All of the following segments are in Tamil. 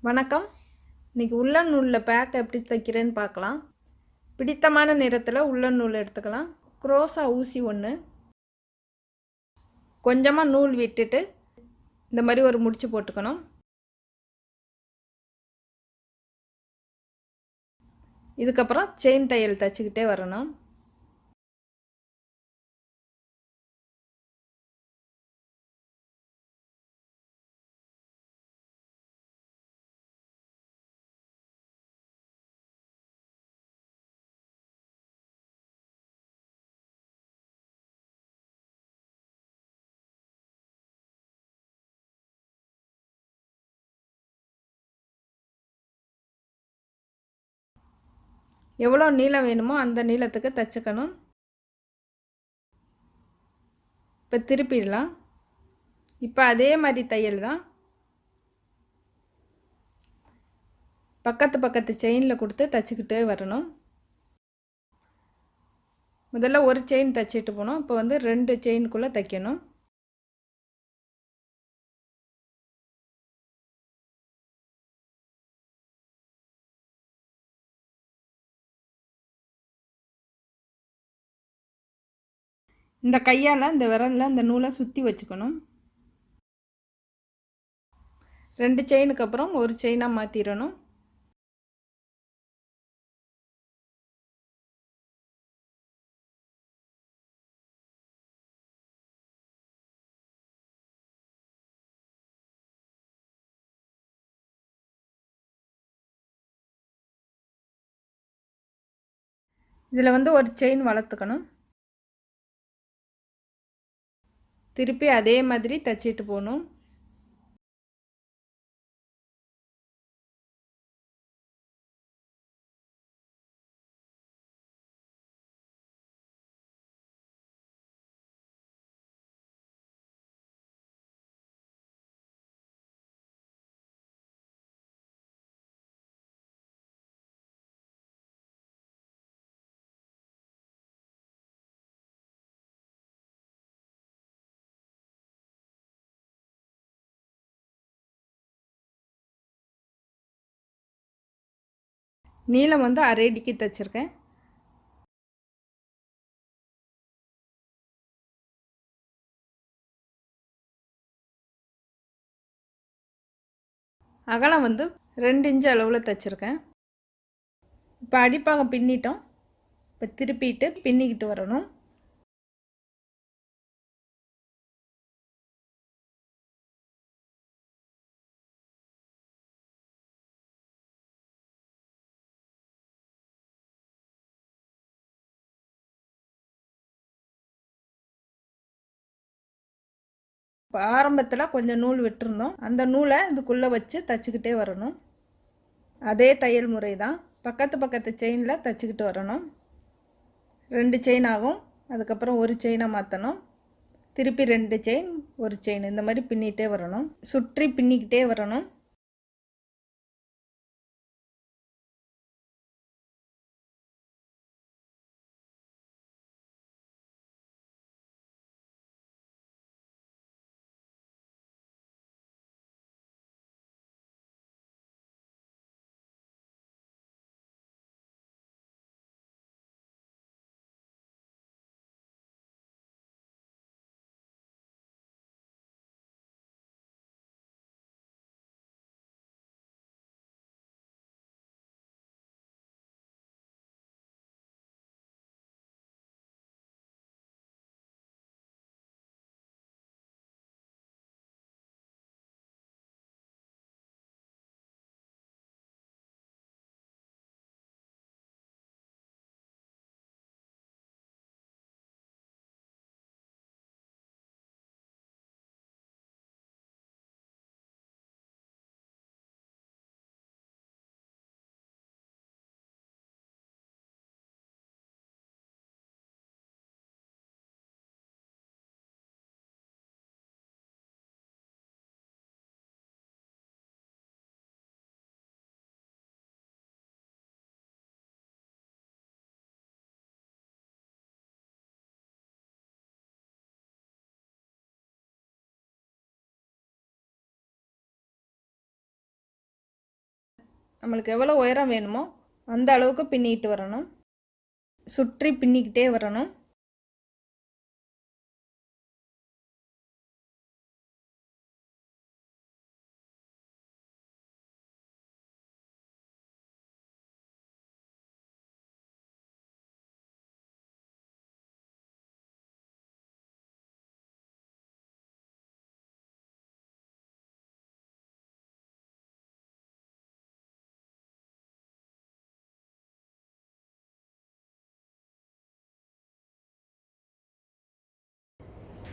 வணக்கம். இன்றைக்கி உள்ளன் நூலில் பேக் எப்படி தைக்கிறேன்னு பார்க்கலாம். பிடித்தமான நிறத்தில் உள்ளன் நூல் எடுத்துக்கலாம். குரோசா ஊசி ஒன்று, கொஞ்சமாக நூல் விட்டுட்டு இந்த மாதிரி ஒரு முடிச்சு போட்டுக்கணும். இதுக்கப்புறம் செயின் தையல் தைச்சிக்கிட்டே வரணும். எவ்வளோ நீளம் வேணுமோ அந்த நீளத்துக்கு தைச்சிக்கணும். இப்போ திருப்பிடலாம். இப்போ அதே மாதிரி தையல் தான் பக்கத்து செயினில் கொடுத்து தைச்சிக்கிட்டே வரணும். முதல்ல ஒரு செயின் தைச்சிட்டு போனோம். இப்போ வந்து 2 செயினுக்குள்ளே தைக்கணும். இந்த கையால் இந்த விரலில் இந்த நூலை சுற்றி வச்சுக்கணும். 2 செயினுக்கு அப்புறம் ஒரு செயினாக மாற்றிடணும். இதில் வந்து ஒரு செயின் வளர்த்துக்கணும். திருப்பி அதே மாதிரி தைச்சிட்டு போகணும். நீளம் வந்து 1/2 அடிக்கு தைச்சிருக்கேன். அகலம் வந்து 2 இன்ச் அளவில் தைச்சிருக்கேன். இப்போ அடிப்பாகம் பின்னிட்டோம். இப்போ திருப்பிட்டு பின்னிக்கிட்டு வரணும். இப்போ ஆரம்பத்தில் கொஞ்சம் நூல் விட்டுருந்தோம். அந்த நூலை இதுக்குள்ளே வச்சு தைச்சிக்கிட்டே வரணும். அதே தையல் முறை தான். பக்கத்து செயினில் தைச்சிக்கிட்டு வரணும். 2 செயின் ஆகும். அதுக்கப்புறம் ஒரு செயினை மாற்றணும். திருப்பி 2 செயின், ஒரு செயின், இந்த மாதிரி பின்னிகிட்டே வரணும். சுற்றி பின்னிக்கிட்டே வரணும். நம்மளுக்கு எவ்வளோ உயரம் வேணுமோ அந்த அளவுக்கு பின்னிட்டு வரணும். சுற்றி பின்னிக்கிட்டே வரணும்.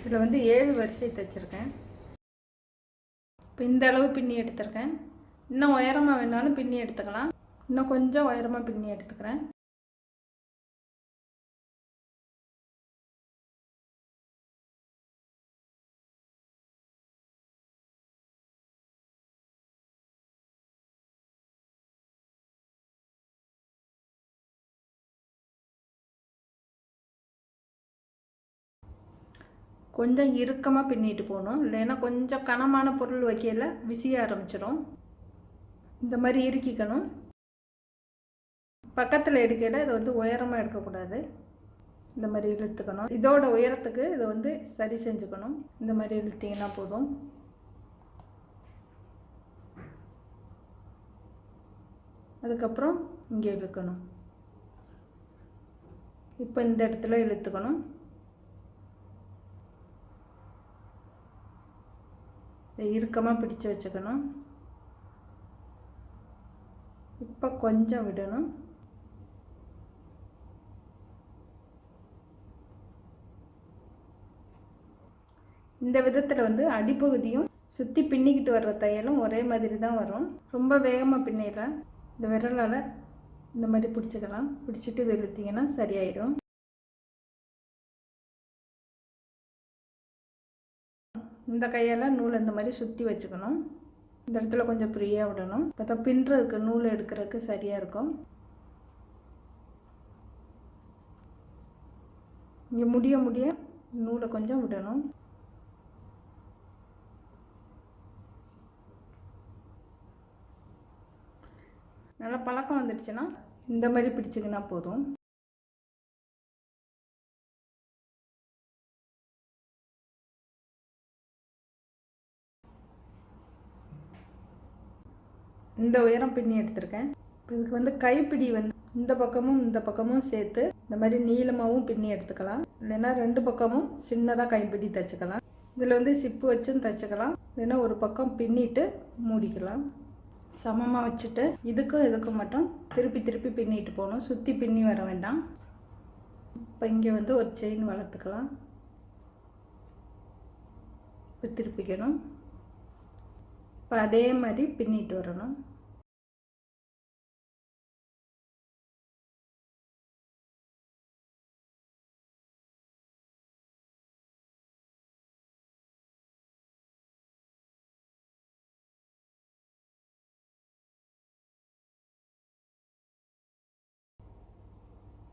இதில் வந்து 7 வரிசை தைச்சிருக்கேன். இப்போ இந்த அளவு பின்னி எடுத்திருக்கேன். இன்னும் உயரமாக வேணாலும் பின்னி எடுத்துக்கலாம். இன்னும் கொஞ்சம் உயரமாக பின்னி எடுத்துக்கிறேன். கொஞ்சம் இறுக்கமாக பின்னிட்டு போகணும், இல்லைன்னா கொஞ்சம் கனமான பொருள் வைக்கல விசிய ஆரம்பிச்சிடும். இந்த மாதிரி இறுக்கிக்கணும். பக்கத்தில் எடுக்கையில் இதை வந்து உயரமாக எடுக்கக்கூடாது. இந்த மாதிரி இழுத்துக்கணும். இதோட உயரத்துக்கு இதை வந்து சரி செஞ்சுக்கணும். இந்த மாதிரி இழுத்திங்கன்னா போதும். அதுக்கப்புறம் இங்கே இழுக்கணும். இப்போ இந்த இடத்துல இழுத்துக்கணும். இறுக்கமாக பிடிச்சு வச்சுக்கணும். இப்போ கொஞ்சம் விடணும். இந்த விதத்தில் வந்து அடிப்பகுதியும் சுற்றி பின்னிக்கிட்டு வர்ற தையலும் ஒரே மாதிரி தான் வரும். ரொம்ப வேகமாக பின்னிடலாம். இந்த விரலால் இந்த மாதிரி பிடிச்சிக்கலாம். பிடிச்சிட்டு இது இழுத்திங்கன்னா சரியாயிடும். இந்த கையால் நூலை இந்த மாதிரி சுற்றி வச்சுக்கணும். இந்த இடத்துல கொஞ்சம் ஃப்ரீயாக விடணும். பார்த்தா பின்னுறதுக்கு நூல் எடுக்கிறதுக்கு சரியாக இருக்கும். இங்கே முடிய நூலை கொஞ்சம் விடணும். நல்லா பழக்கம் வந்துடுச்சுன்னா இந்த மாதிரி பிடிச்சிக்கினா போதும். இந்த உயரம் பின்னி எடுத்திருக்கேன். இதுக்கு வந்து கைப்பிடி வந்து இந்த பக்கமும் சேர்த்து இந்த மாதிரி நீளமாகவும் பின்னி எடுத்துக்கலாம். இல்லைன்னா 2 பக்கமும் சின்னதாக கைப்பிடி தைச்சிக்கலாம். இதில் வந்து சிப்பு வச்சும் தைச்சிக்கலாம். இல்லைன்னா ஒரு பக்கம் பின்னிட்டு மூடிக்கலாம். சமமாக வச்சுட்டு இதுக்கும் மட்டும் திருப்பி பின்னிட்டு போகணும். சுற்றி பின்னி வர வேண்டாம். இப்போ இங்கே வந்து ஒரு செயின் வளர்த்துக்கலாம். இப்போ திருப்பிக்கணும். இப்போ அதே மாதிரி பின்னிட்டு வரணும்.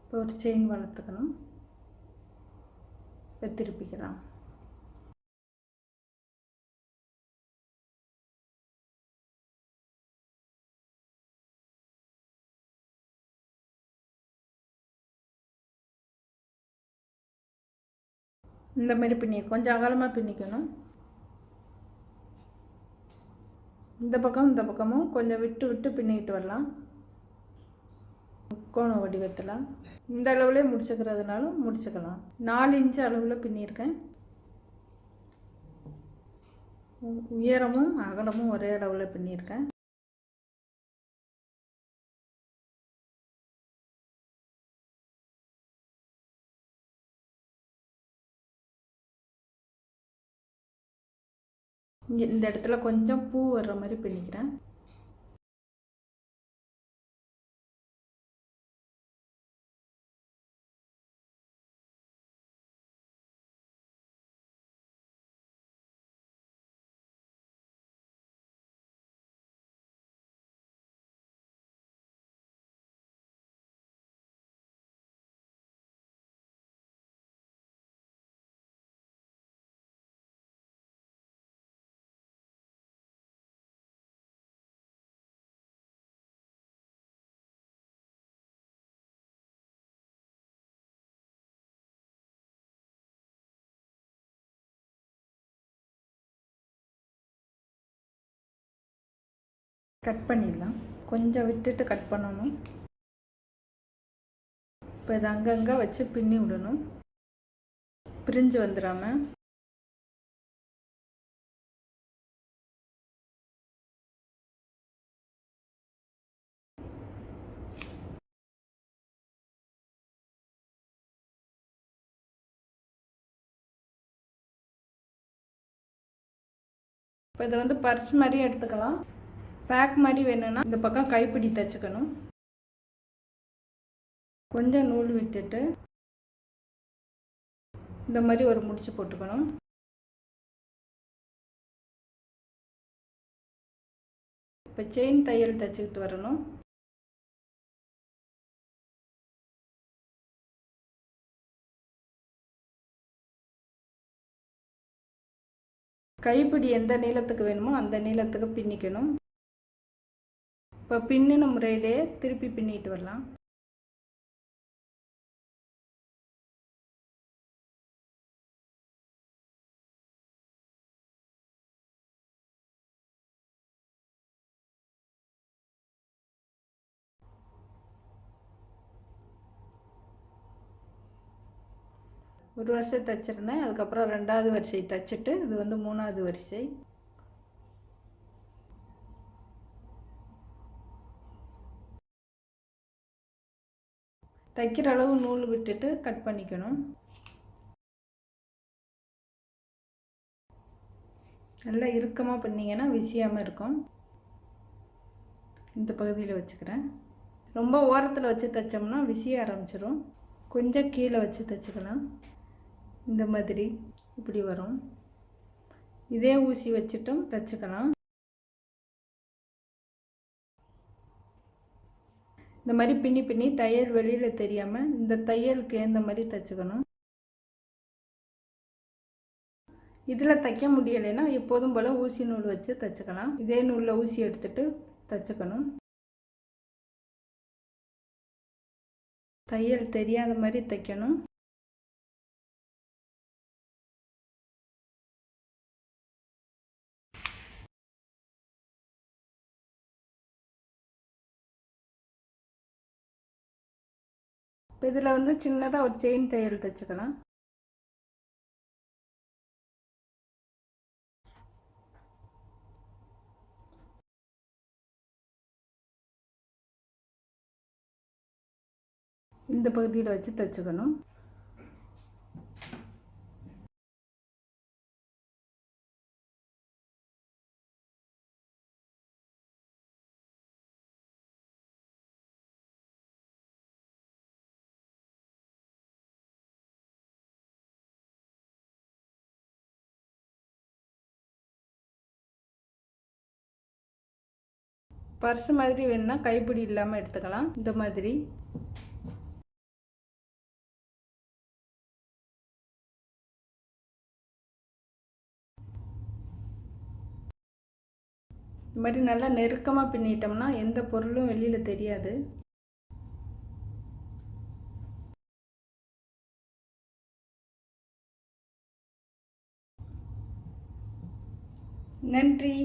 இப்போ ஒரு செயின் வளர்த்துக்கணும். இப்போ திருப்பிக்கலாம். இந்த மாதிரி பின்னி கொஞ்சம் அகலமாக பின்னிக்கணும். இந்த பக்கமும் கொஞ்சம் விட்டு பின்னிக்கிட்டு வரலாம். முக்கோண வடிவத்தில் இந்த அளவுலேயே முடிச்சுக்கிறதுனாலும் முடிச்சுக்கலாம். 4 இன்ச்சு அளவில் பின்னியிருக்கேன். உயரமும் அகலமும் ஒரே அளவில் பின்னியிருக்கேன். இங்கே இந்த இடத்துல கொஞ்சம் பூ வர்ற மாதிரி பின்னிக்கிறேன். கட் பண்ணிடலாம். கொஞ்சம் விட்டுட்டு கட் பண்ணணும். இப்போ இதை அங்கங்கே வச்சு பின்னி விடணும், பிரிஞ்சு வந்துடாமல். இப்போ இதை வந்து பர்ஸ் மாதிரி எடுத்துக்கலாம். பேக் மாதிரி வேணும்னா இந்த பக்கம் கைப்பிடி தைச்சுக்கணும். கொஞ்சம் நூல் விட்டுட்டு இந்த மாதிரி ஒரு முடிச்சு போட்டுக்கணும். இப்போ செயின் தையல் தைச்சிக்கிட்டு வரணும். கைப்பிடி எந்த நீளத்துக்கு வேணுமோ அந்த நீளத்துக்கு பின்னிக்கணும். இப்போ பின்னின முறையிலே திருப்பி பின்னிட்டு வரலாம். ஒரு வரிசை தைச்சிருந்தேன், அதுக்கப்புறம் ரெண்டாவது வரிசை தைச்சிட்டு இது வந்து மூணாவது வரிசை. தைக்கிற அளவு நூல் விட்டுட்டு கட் பண்ணிக்கணும். நல்லா இறுக்கமாக பண்ணிங்கன்னா விசியாமல் இருக்கும். இந்த பகுதியில் வச்சுக்கிறேன். ரொம்ப ஓரத்தில் வச்சு தைச்சோம்னா விசிய ஆரம்பிச்சிடும். கொஞ்சம் கீழே வச்சு தைச்சிக்கலாம். இந்த மாதிரி இப்படி வரும். இதே ஊசி வச்சுட்டும் தைச்சிக்கலாம். இந்த மாதிரி பின்னி பின்னி தையல் வெளியில் தெரியாமல் இந்த தையலுக்கு ஏற்ற மாதிரி தைச்சிக்கணும். இதில் தைக்க முடியலைன்னா எப்போதும் போல் ஊசி நூல் வச்சு தைச்சிக்கலாம். இதே நூலில் ஊசி எடுத்துட்டு தைச்சிக்கணும். தையல் தெரியாத மாதிரி தைக்கணும். இப்போ இதில் வந்து சின்னதாக ஒரு செயின் தையல் தைச்சிக்கலாம். இந்த பகுதியில் வச்சு தைச்சிக்கணும். பர்ஸ் மாதிரி வேணும்னா கைப்பிடி இல்லாமல் எடுத்துக்கலாம். இந்த மாதிரி இந்த மாதிரி நல்லா நெருக்கமாக பின்னிட்டோம்னா எந்த பொருளும் வெளியில் தெரியாது. நன்றி.